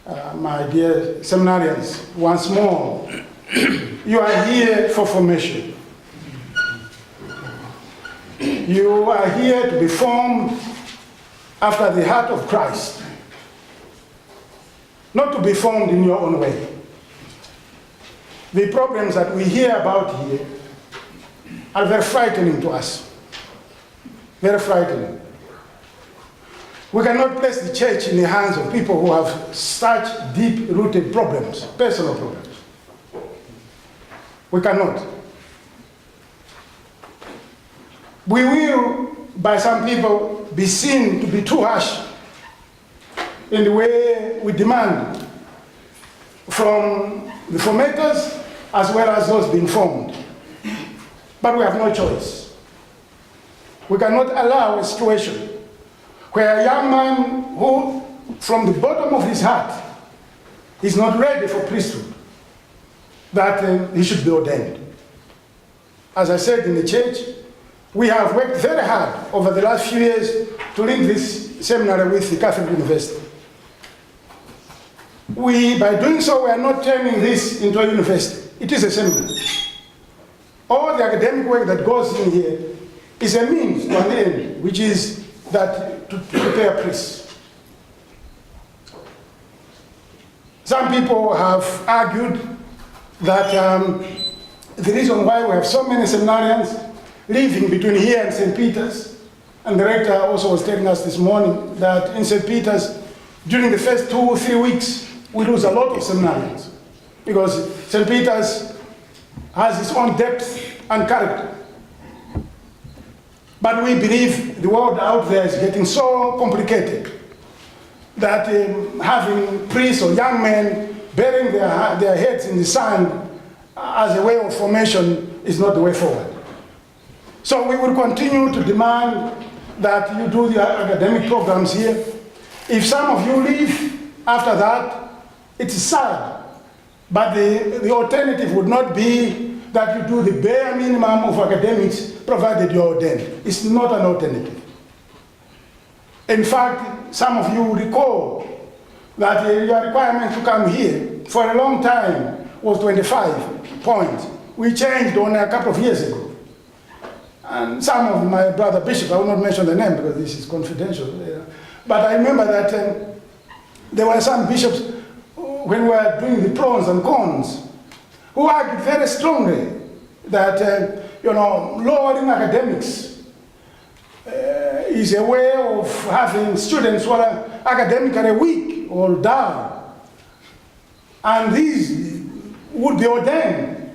my dear seminarians, once more, you are here for formation. You are here to be formed after the heart of Christ, not to be formed in your own way. The problems that we hear about here are very frightening to us. Very frightening. We cannot place the church in the hands of people who have such deep-rooted problems, personal problems. We cannot. We will, by some people, be seen to be too harsh in the way we demand from the formators as well as those being formed. But we have no choice. We cannot allow a situation where a young man who, from the bottom of his heart, is not ready for priesthood, that he should be ordained. As I said in the church, we have worked very hard over the last few years to link this seminary with the Catholic University. By doing so, we are not turning this into a university. It is a seminary. All the academic work that goes in here is a means to an end, which is that to prepare priests. Some people have argued that the reason why we have so many seminarians living between here and St. Peter's, and the rector also was telling us this morning that in St. Peter's, during the first 2 or 3 weeks, we lose a lot of seminarians because St. Peter's has its own depth and character. But we believe the world out there is getting so complicated that having priests or young men burying their heads in the sand as a way of formation is not the way forward. So we will continue to demand that you do the academic programs here. If some of you leave after that, it's sad. But the alternative would not be that you do the bare minimum of academics provided you're ordained. It's not an alternative. In fact, some of you recall that your requirement to come here for a long time was 25 points. We changed only a couple of years ago. And some of my brother bishops, I will not mention the name because this is confidential, but I remember that there were some bishops when we were doing the pros and cons who argued very strongly that lowering academics is a way of having students who are academically weak or dull, and these would be ordained.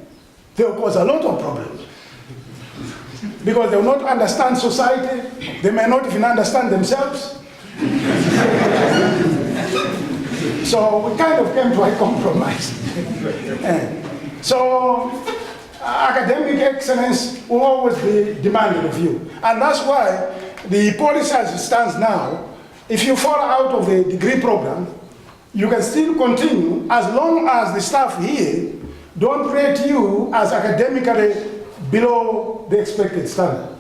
They will cause a lot of problems because they will not understand society. They may not even understand themselves. So we kind of came to a compromise. So academic excellence will always be demanded of you. And that's why the policy as it stands now, if you fall out of the degree program, you can still continue as long as the staff here don't rate you as academically below the expected standard.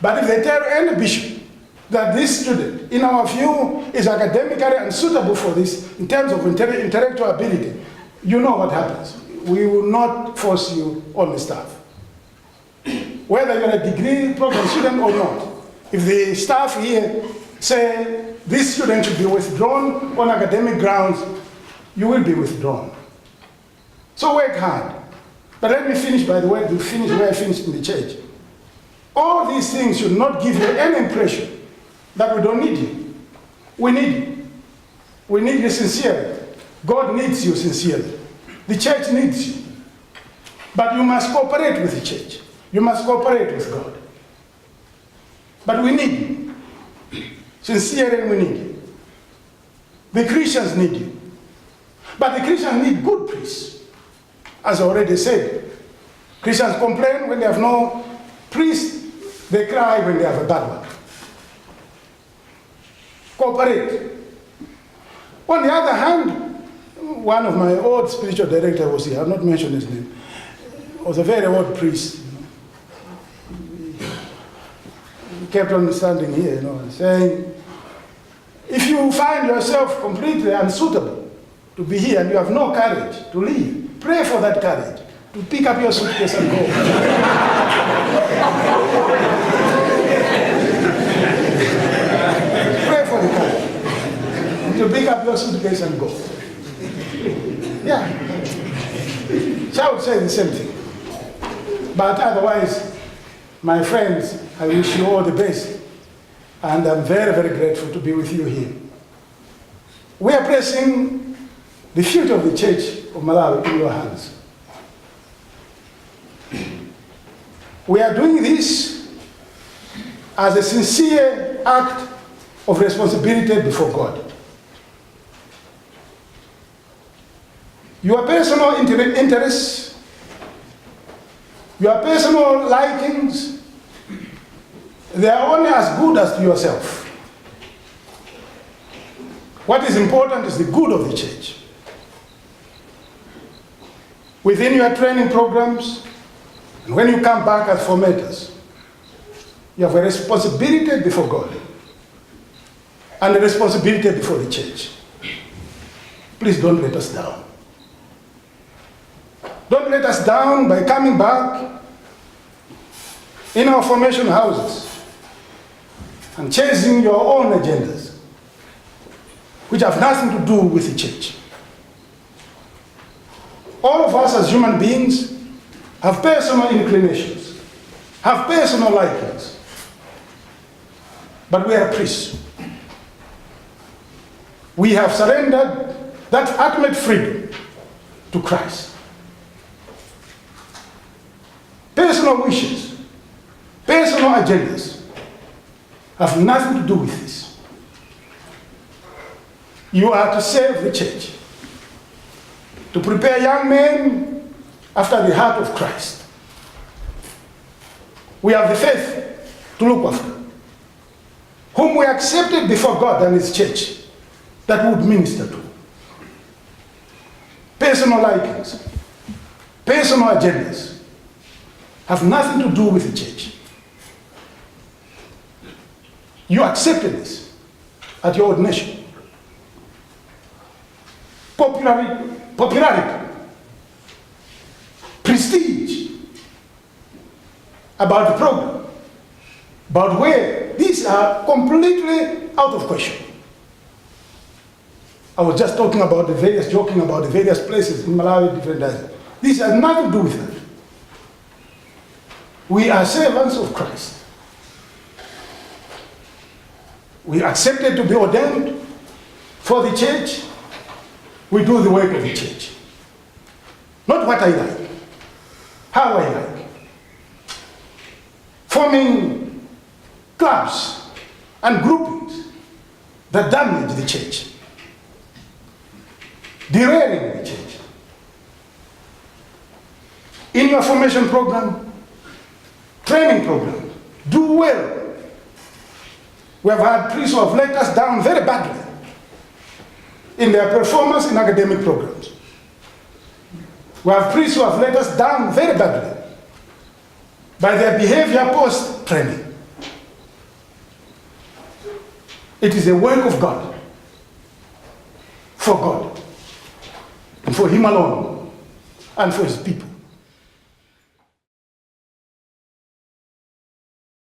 But if they tell any bishop that this student, in our view, is academically unsuitable for this in terms of intellectual ability, you know what happens. We will not force you on the staff. Whether you're a degree program student or not, if the staff here say this student should be withdrawn on academic grounds, you will be withdrawn. So work hard. But let me finish, by the way, to finish where I finished in the church. All these things should not give you any impression that we don't need you. We need you. We need you sincerely. God needs you sincerely. The church needs you. But you must cooperate with the church. You must cooperate with God. But we need you. Sincerely, we need you. The Christians need you. But the Christians need good priests. As I already said, Christians complain when they have no priest. They cry when they have a bad one. Cooperate. On the other hand, one of my old spiritual directors was here. I'll not mention his name. He was a very old priest. He kept on standing here, and saying, if you find yourself completely unsuitable to be here and you have no courage to leave, pray for that courage to pick up your suitcase and go. Pray for the courage to pick up your suitcase and go. Yeah. So I would say the same thing. But otherwise, my friends, I wish you all the best. And I'm very, very grateful to be with you here. We are placing the future of the Church of Malawi in your hands. We are doing this as a sincere act of responsibility before God. Your personal interests, your personal likings, they are only as good as to yourself. What is important is the good of the church. Within your training programs, and when you come back as formators, you have a responsibility before God and a responsibility before the church. Please don't let us down. Don't let us down by coming back in our formation houses and chasing your own agendas, which have nothing to do with the church. All of us as human beings have personal inclinations, have personal likings, but we are priests. We have surrendered that ultimate freedom to Christ. Personal wishes, personal agendas have nothing to do with this. You are to serve the church, to prepare young men after the heart of Christ. We have the faith to look after, whom we accepted before God and His church that would minister to. Personal likings, personal agendas have nothing to do with the church. You accepted this at your ordination. Popularity, prestige about the program, about where, these are completely out of question. I was just joking about the various places in Malawi, different areas. This has nothing to do with that. We are servants of Christ. We accepted to be ordained for the church. We do the work of the church. Not what I like, how I like. Forming clubs and groupings that damage the church, derailing the church. In your formation program, training program, do well. We have had priests who have let us down very badly in their performance in academic programs. We have priests who have let us down very badly by their behavior post-training. It is a work of God, for God, and for Him alone, and for His people.